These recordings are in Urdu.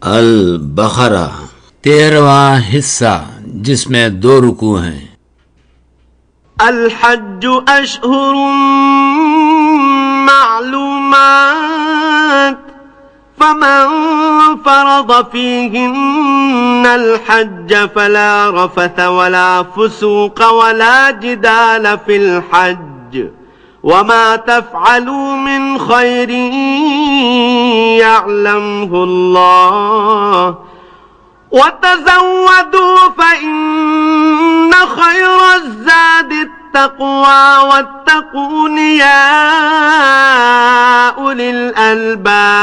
البقرہ 13واں حصہ جس میں 2 رکوع ہیں۔ الحج اشہر معلومات فمن فرض فيهن الحج فلا رفث ولا فسوق ولا جدال في الحج وما تفعلوا من خير يعلمه الله وتزودوا فإن خير الزاد التقوى واتقون يا أولي الألباب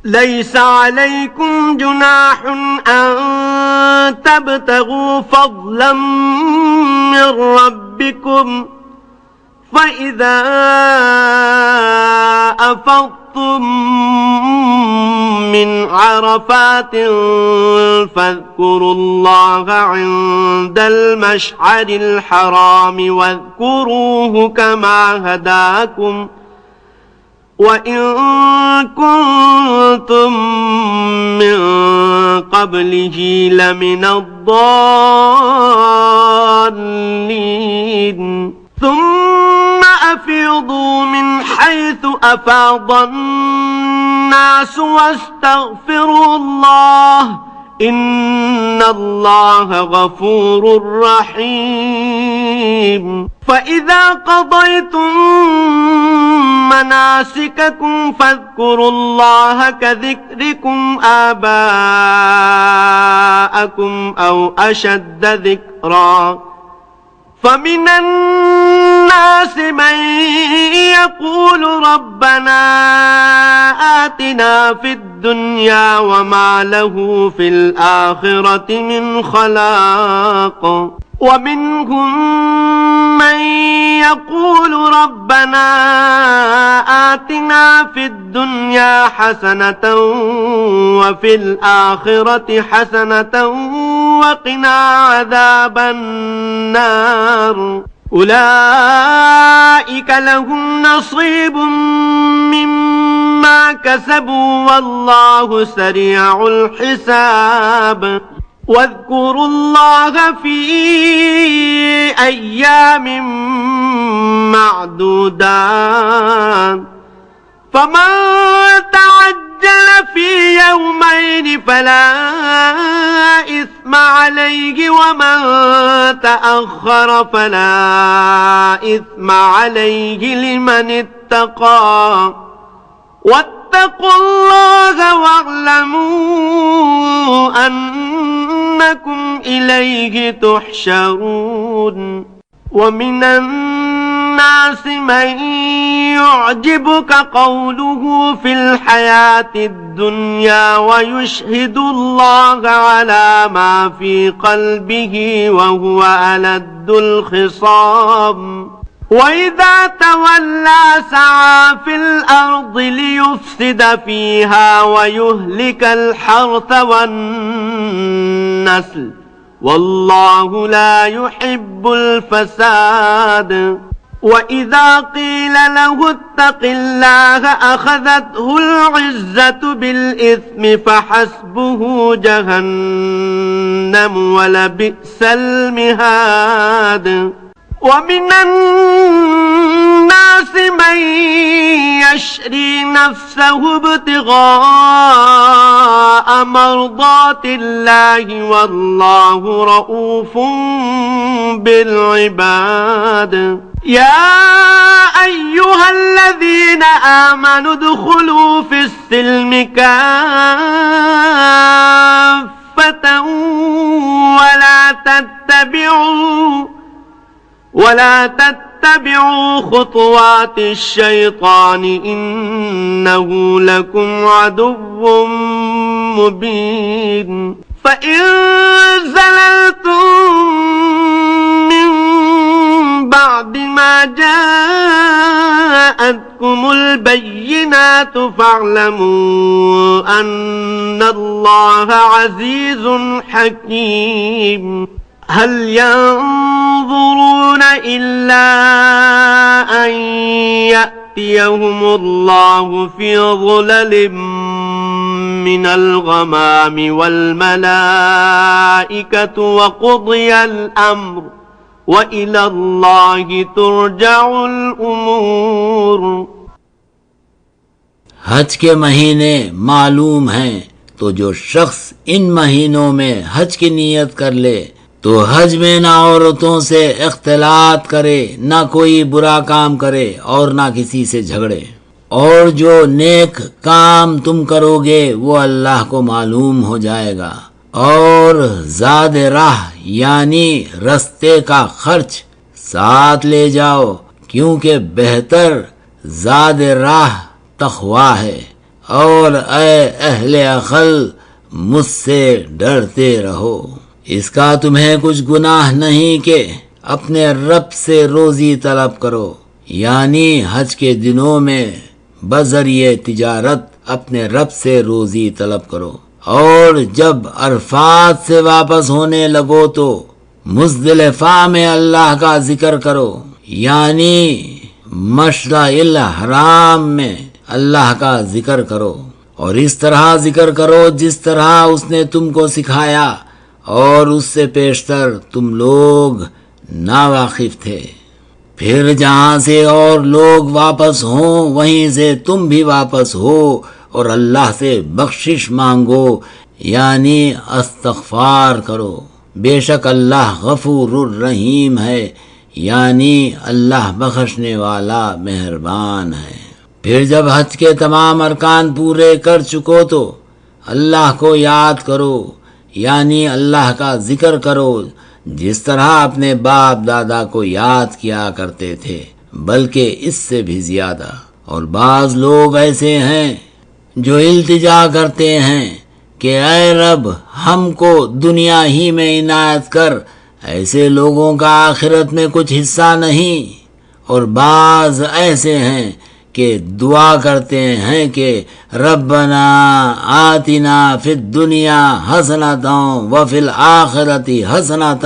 ليس عليكم جناح أن تبتغوا فضلا من ربكم فإذا أفضتم من عرفات فاذكروا الله عند المشعر الحرام واذكروه كما هداكم وَإِن كُنتُم مِّن قَبْلِهِ لَمِنَ الضَّالِّينَ ثُمَّ أَفِيضُوا مِنْ حَيْثُ أَفَاضَ النَّاسُ وَاسْتَغْفِرُوا اللَّهَ إِنَّ اللَّهَ غَفُورٌ رَّحِيمٌ فَإِذَا قَضَيْتُم مناسككم فاذكروا الله كذكركم آباءكم أو أشد ذكرا فمن الناس من يقول ربنا آتنا في الدنيا وما له في الآخرة من خلاق ومنهم من يقول ربنا آتنا في الدنيا حسنة وفي الآخرة حسنة وقنا عذاب النار أولئك لهم نصيب مما كسبوا والله سريع الحساب واذكروا الله في أيام معدودات فمن تعجل في يومين فلا إثم عليه ومن تأخر فلا إثم عليه لمن اتقى واتقوا الله واعلموا أنكم إليه تحشرون ومن الناس من يعجبك قوله في الحياة الدنيا ويشهد الله على ما في قلبه وهو ألد الخصام وَإِذَا تَوَلَّى سَعَى فِي الْأَرْضِ لِيُفْسِدَ فِيهَا وَيُهْلِكَ الْحَرْثَ وَالنَّسْلَ وَاللَّهُ لَا يُحِبُّ الْفَسَادَ وَإِذَا قِيلَ لَهُ اتَّقِ اللَّهَ أَخَذَتْهُ الْعِزَّةُ بِالْإِثْمِ فَحَسْبُهُ جَهَنَّمُ وَلَبِئْسَ الْمِهَادُ وَمِنَ النَّاسِ مَن يَشْرِي نَفْسَهُ ابْتِغَاءَ مَرْضَاتِ اللَّهِ وَاللَّهُ رَءُوفٌ بِالْعِبَادِ يَا أَيُّهَا الَّذِينَ آمَنُوا ادْخُلُوا فِي السِّلْمِ كَافَّةً ولا تتبعوا خطوات الشيطان إنه لكم عدو مبين فإن زللتم من بعد ما جاءتكم البينات فاعلموا أن الله عزيز حكيم هل ينظرون إلا أن يأتيهم الله في ظلل من الغمام والملائكة وقضي الأمر وإلى الله ترجع الأمور۔ حج کے مہینے معلوم ہیں، تو جو شخص ان مہینوں میں حج کی نیت کر لے تو حج میں نہ عورتوں سے اختلاط کرے، نہ کوئی برا کام کرے اور نہ کسی سے جھگڑے، اور جو نیک کام تم کرو گے وہ اللہ کو معلوم ہو جائے گا، اور زاد راہ یعنی رستے کا خرچ ساتھ لے جاؤ، کیونکہ بہتر زاد راہ تقویٰ ہے، اور اے اہل عقل مجھ سے ڈرتے رہو۔ اس کا تمہیں کچھ گناہ نہیں کہ اپنے رب سے روزی طلب کرو، یعنی حج کے دنوں میں بذریعہ تجارت اپنے رب سے روزی طلب کرو، اور جب عرفات سے واپس ہونے لگو تو مزدلفہ میں اللہ کا ذکر کرو، یعنی مشعر الحرام میں اللہ کا ذکر کرو، اور اس طرح ذکر کرو جس طرح اس نے تم کو سکھایا، اور اس سے پیشتر تم لوگ ناواقف تھے۔ پھر جہاں سے اور لوگ واپس ہوں وہیں سے تم بھی واپس ہو، اور اللہ سے بخشش مانگو یعنی استغفار کرو، بے شک اللہ غفور الرحیم ہے، یعنی اللہ بخشنے والا مہربان ہے۔ پھر جب حج کے تمام ارکان پورے کر چکو تو اللہ کو یاد کرو، یعنی اللہ کا ذکر کرو جس طرح اپنے باپ دادا کو یاد کیا کرتے تھے، بلکہ اس سے بھی زیادہ۔ اور بعض لوگ ایسے ہیں جو التجا کرتے ہیں کہ اے رب ہم کو دنیا ہی میں عنایت کر، ایسے لوگوں کا آخرت میں کچھ حصہ نہیں۔ اور بعض ایسے ہیں کہ دعا کرتے ہیں کہ ربنا آتنا فی الدنیا حسنۃ وفی الآخرۃ حسنۃ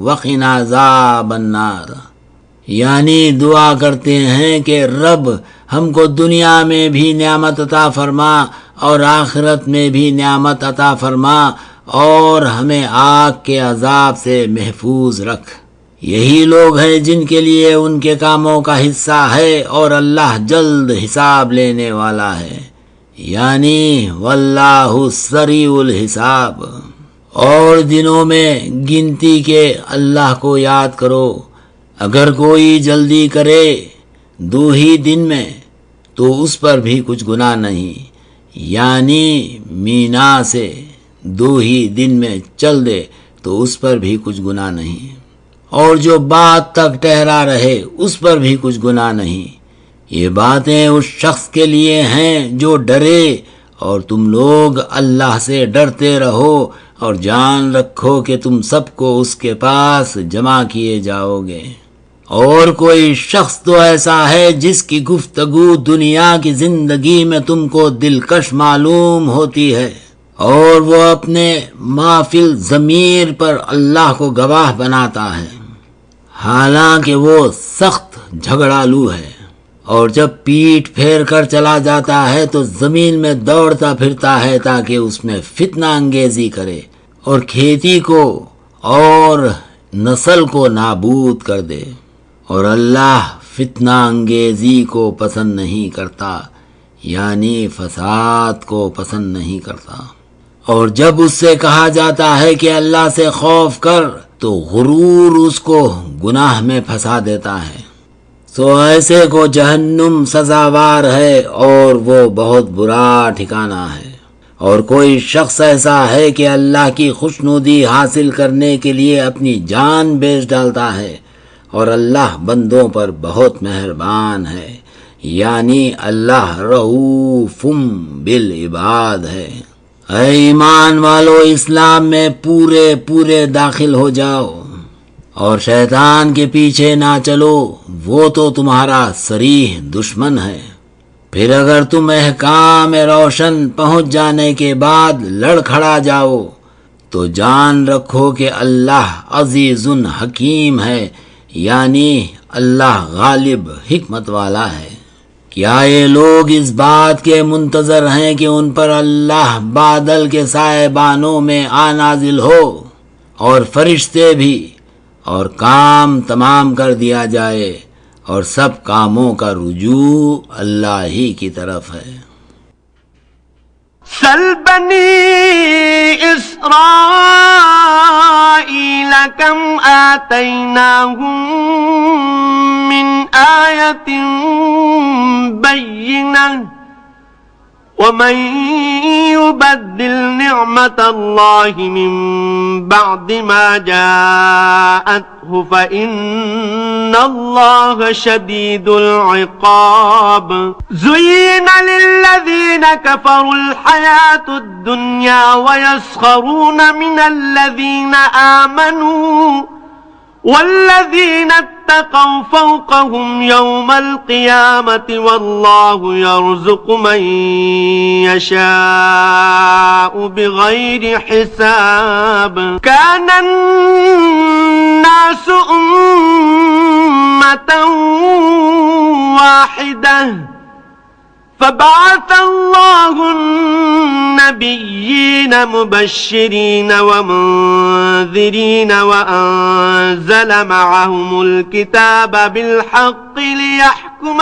وقنا عذاب النار، یعنی دعا کرتے ہیں کہ رب ہم کو دنیا میں بھی نعمت عطا فرما اور آخرت میں بھی نعمت عطا فرما، اور ہمیں آگ کے عذاب سے محفوظ رکھ۔ یہی لوگ ہیں جن کے لیے ان کے کاموں کا حصہ ہے، اور اللہ جلد حساب لینے والا ہے، یعنی واللہ سریع الحساب۔ اور دنوں میں گنتی کے اللہ کو یاد کرو، اگر کوئی جلدی کرے 2 ہی دن میں تو اس پر بھی کچھ گناہ نہیں، یعنی مینا سے 2 ہی دن میں چل دے تو اس پر بھی کچھ گناہ نہیں، اور جو بات تک ٹھہرا رہے اس پر بھی کچھ گناہ نہیں۔ یہ باتیں اس شخص کے لیے ہیں جو ڈرے، اور تم لوگ اللہ سے ڈرتے رہو، اور جان رکھو کہ تم سب کو اس کے پاس جمع کیے جاؤ گے۔ اور کوئی شخص تو ایسا ہے جس کی گفتگو دنیا کی زندگی میں تم کو دلکش معلوم ہوتی ہے، اور وہ اپنے مافل ضمیر پر اللہ کو گواہ بناتا ہے، حالانکہ وہ سخت جھگڑالو ہے، اور جب پیٹ پھیر کر چلا جاتا ہے تو زمین میں دوڑتا پھرتا ہے تاکہ اس میں فتنہ انگیزی کرے اور کھیتی کو اور نسل کو نابود کر دے، اور اللہ فتنہ انگیزی کو پسند نہیں کرتا، یعنی فساد کو پسند نہیں کرتا۔ اور جب اس سے کہا جاتا ہے کہ اللہ سے خوف کر تو غرور اس کو گناہ میں پھنسا دیتا ہے، سو ایسے کو جہنم سزاوار ہے اور وہ بہت برا ٹھکانہ ہے۔ اور کوئی شخص ایسا ہے کہ اللہ کی خوشنودی حاصل کرنے کے لیے اپنی جان بیچ ڈالتا ہے، اور اللہ بندوں پر بہت مہربان ہے، یعنی اللہ رؤوف بالعباد ہے۔ اے ایمان والو، اسلام میں پورے داخل ہو جاؤ، اور شیطان کے پیچھے نہ چلو، وہ تو تمہارا صریح دشمن ہے۔ پھر اگر تم احکام روشن پہنچ جانے کے بعد لڑکھڑا جاؤ تو جان رکھو کہ اللہ عزیز حکیم ہے، یعنی اللہ غالب حکمت والا ہے۔ کیا یہ لوگ اس بات کے منتظر ہیں کہ ان پر اللہ بادل کے سائبانوں میں نازل ہو اور فرشتے بھی، اور کام تمام کر دیا جائے، اور سب کاموں کا رجوع اللہ ہی کی طرف ہے۔ سل بنی اسرائیل کم آتیناہم من آیت بینہ ومن يبدل نعمت اللہ من بعد ما جاءته فإن اللہ شدید العقاب زین للذین کفروا الحیاة الدنیا ویسخرون من الذین آمنوا والذین اتقوا فوقهم يوم القيامة والله يرزق من يشاء بغير حساب كان الناس أمة واحدة فبعث الله النبيين مبشرين ومنذرين وأنزل معهم الكتاب بالحق ليحكم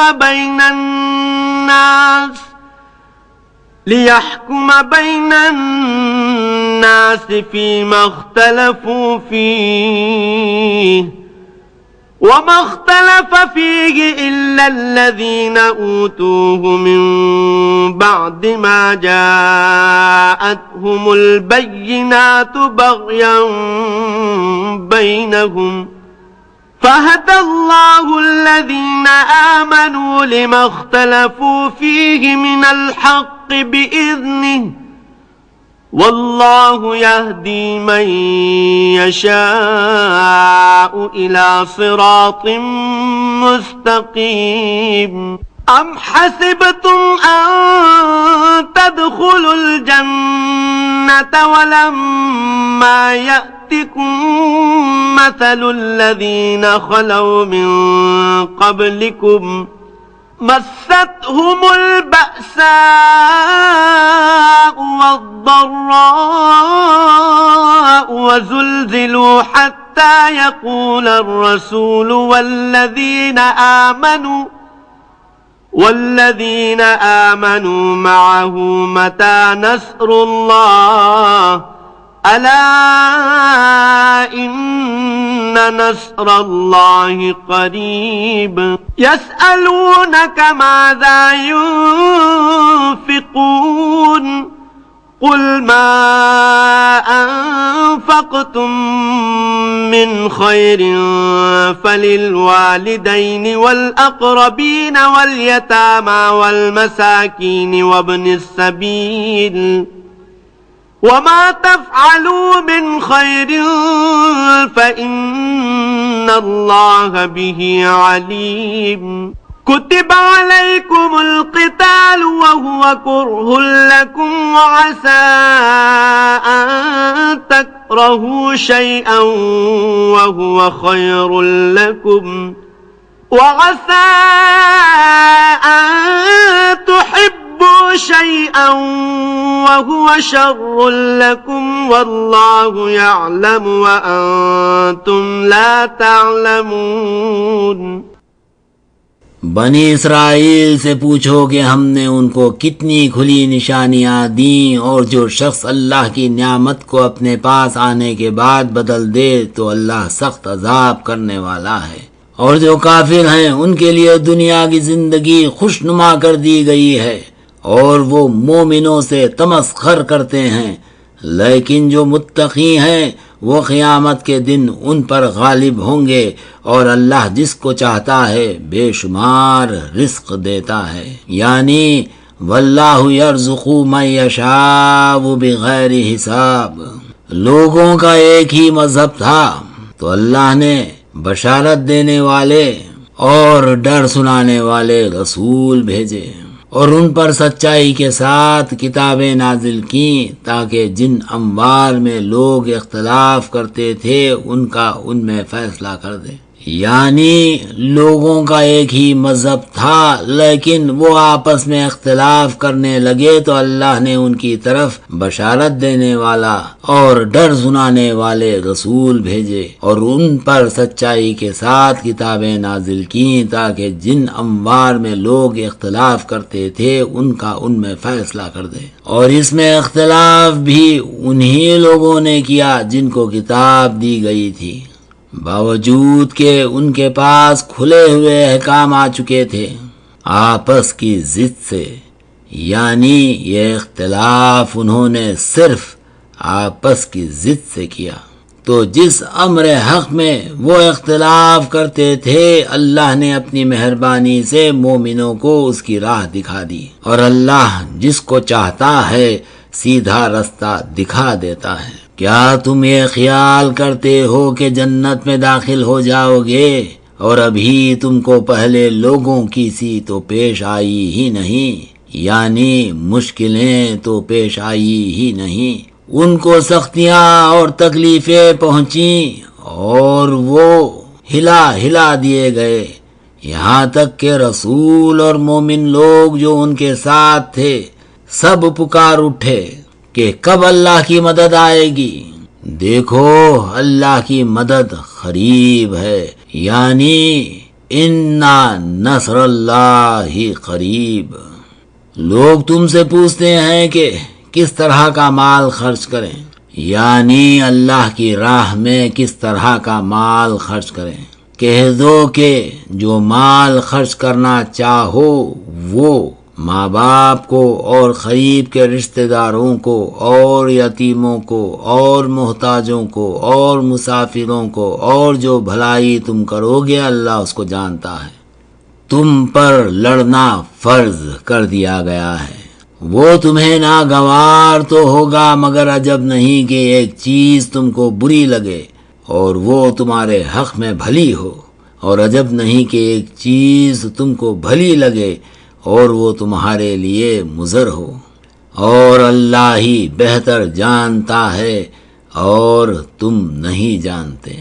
بين الناس فيما اختلفوا فيه وما اختلف فيه إلا الذين أوتوه من بعد ما جاءتهم البينات بغيا بينهم فهدى الله الذين آمنوا لما اختلفوا فيه من الحق بإذنه والله يهدي من يشاء إلى صراط مستقيم أم حسبتم أن تدخلوا الجنة ولما يأتكم مثل الذين خلوا من قبلكم مستهم البأساء والضراء وزلزلوا حتى يقول الرسول والذين آمنوا معه متى نصر الله ألا إن نصر الله قريب يسألونك ماذا ينفقون قل ما أنفقتم من خير فللوالدين والأقربين واليتامى والمساكين وابن السبيل وما تفعلوا من خير فإن الله به عليم كتب عليكم القتال وهو كره لكم وعسى أن تكرهوا شيئا وهو خير لكم وعسى أن تحبوا شيئا وهو شر لكم والله يعلم وأنتم لا تعلمون۔ بنی اسرائیل سے پوچھو کہ ہم نے ان کو کتنی کھلی نشانیاں دیں، اور جو شخص اللہ کی نعمت کو اپنے پاس آنے کے بعد بدل دے تو اللہ سخت عذاب کرنے والا ہے۔ اور جو کافر ہیں ان کے لیے دنیا کی زندگی خوشنما کر دی گئی ہے، اور وہ مومنوں سے تمسخر کرتے ہیں، لیکن جو متقی ہیں وہ قیامت کے دن ان پر غالب ہوں گے، اور اللہ جس کو چاہتا ہے بے شمار رزق دیتا ہے، یعنی واللہ یرزق من یشاء بغیر حساب۔ لوگوں کا ایک ہی مذہب تھا تو اللہ نے بشارت دینے والے اور ڈر سنانے والے رسول بھیجے، اور ان پر سچائی کے ساتھ کتابیں نازل کیں تاکہ جن اموال میں لوگ اختلاف کرتے تھے ان کا ان میں فیصلہ کر دے، یعنی لوگوں کا ایک ہی مذہب تھا، لیکن وہ آپس میں اختلاف کرنے لگے تو اللہ نے ان کی طرف بشارت دینے والا اور ڈر سنانے والے رسول بھیجے اور ان پر سچائی کے ساتھ کتابیں نازل کیں تاکہ جن اموار میں لوگ اختلاف کرتے تھے ان کا ان میں فیصلہ کر دے۔ اور اس میں اختلاف بھی انہی لوگوں نے کیا جن کو کتاب دی گئی تھی، باوجود کہ ان کے پاس کھلے ہوئے احکام آ چکے تھے آپس کی ضد سے، یعنی یہ اختلاف انہوں نے صرف آپس کی ضد سے کیا۔ تو جس امر حق میں وہ اختلاف کرتے تھے اللہ نے اپنی مہربانی سے مومنوں کو اس کی راہ دکھا دی، اور اللہ جس کو چاہتا ہے سیدھا رستہ دکھا دیتا ہے۔ کیا تم یہ خیال کرتے ہو کہ جنت میں داخل ہو جاؤ گے اور ابھی تم کو پہلے لوگوں کی سی تو پیش آئی ہی نہیں، یعنی مشکلیں تو پیش آئی ہی نہیں، ان کو سختیاں اور تکلیفیں پہنچیں اور وہ ہلا دیے گئے، یہاں تک کہ رسول اور مومن لوگ جو ان کے ساتھ تھے سب پکار اٹھے کہ کب اللہ کی مدد آئے گی۔ دیکھو اللہ کی مدد قریب ہے، یعنی اِنَّا نَصْرَ اللَّهِ قریب۔ لوگ تم سے پوچھتے ہیں کہ کس طرح کا مال خرچ کریں، یعنی اللہ کی راہ میں کس طرح کا مال خرچ کریں۔ کہہ دو کہ جو مال خرچ کرنا چاہو وہ ماں باپ کو اور قریب کے رشتہ داروں کو اور یتیموں کو اور محتاجوں کو اور مسافروں کو، اور جو بھلائی تم کرو گے اللہ اس کو جانتا ہے۔ تم پر لڑنا فرض کر دیا گیا ہے، وہ تمہیں ناگوار تو ہوگا مگر عجب نہیں کہ ایک چیز تم کو بری لگے اور وہ تمہارے حق میں بھلی ہو، اور عجب نہیں کہ ایک چیز تم کو بھلی لگے اور وہ تمہارے لیے مضر ہو، اور اللہ ہی بہتر جانتا ہے اور تم نہیں جانتے۔